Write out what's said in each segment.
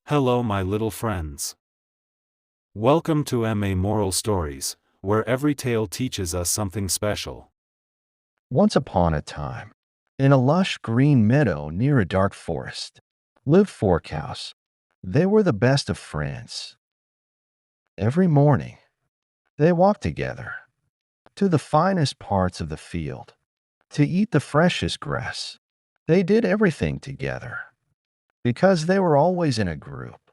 Hello, my little friends. Welcome to MA Moral Stories, where every tale teaches us something special. Once upon a time, in a lush green meadow near a dark forest, lived four cows. They were the best of friends. Every morning, they walked together to the finest parts of the field to eat the freshest grass. They did everything together because they were always in a group.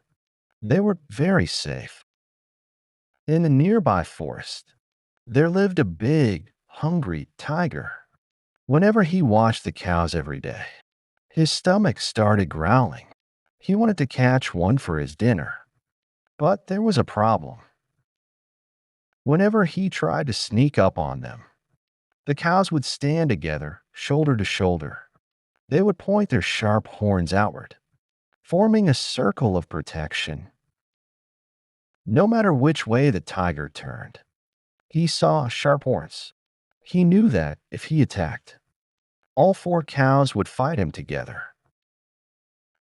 They were very safe. In a nearby forest, there lived a big, hungry tiger. Whenever he watched the cows every day, his stomach started growling. He wanted to catch one for his dinner. But there was a problem. Whenever he tried to sneak up on them, the cows would stand together, shoulder to shoulder. They would point their sharp horns outward, forming a circle of protection. No matter which way the tiger turned, he saw sharp horns. He knew that if he attacked, all four cows would fight him together.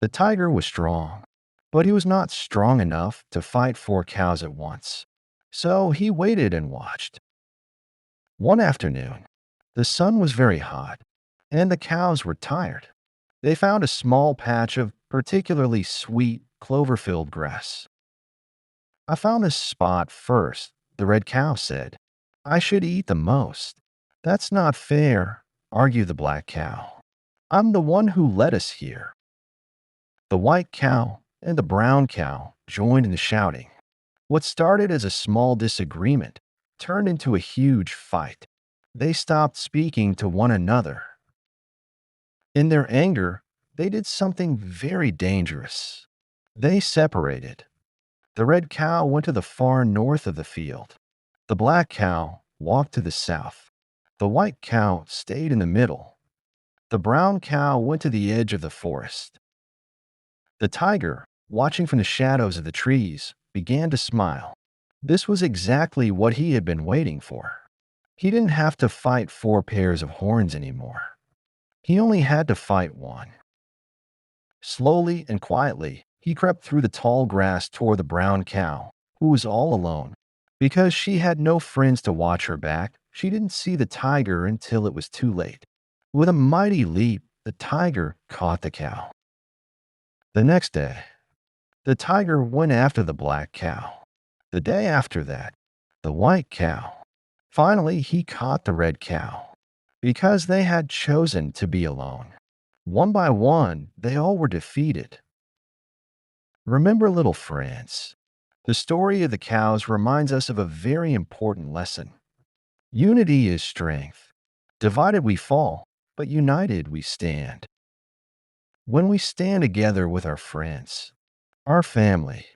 The tiger was strong, but he was not strong enough to fight four cows at once. So he waited and watched. One afternoon, the sun was very hot, and the cows were tired. They found a small patch of particularly sweet, clover-filled grass. "I found this spot first," the red cow said. "I should eat the most." "That's not fair," argued the black cow. "I'm the one who led us here." The white cow and the brown cow joined in the shouting. What started as a small disagreement turned into a huge fight. They stopped speaking to one another. In their anger, they did something very dangerous. They separated. The red cow went to the far north of the field. The black cow walked to the south. The white cow stayed in the middle. The brown cow went to the edge of the forest. The tiger, watching from the shadows of the trees, began to smile. This was exactly what he had been waiting for. He didn't have to fight four pairs of horns anymore. He only had to fight one. Slowly and quietly, he crept through the tall grass toward the brown cow, who was all alone. Because she had no friends to watch her back, she didn't see the tiger until it was too late. With a mighty leap, the tiger caught the cow. The next day, the tiger went after the black cow. The day after that, the white cow. Finally, he caught the red cow. Because they had chosen to be alone. One by one, they all were defeated. Remember, little friends, the story of the cows reminds us of a very important lesson. Unity is strength. Divided we fall, but united we stand. When we stand together with our friends, our family,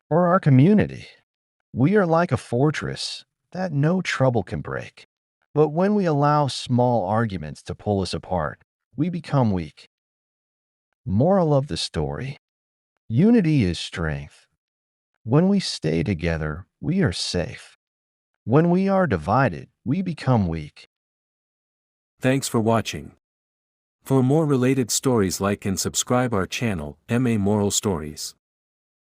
or our community, we are like a fortress that no trouble can break. But when we allow small arguments to pull us apart, we become weak. Moral of the story: unity is strength. When we stay together, we are safe. When we are divided, we become weak. Thanks for watching. For more related stories, like and subscribe our channel, MA Moral Stories.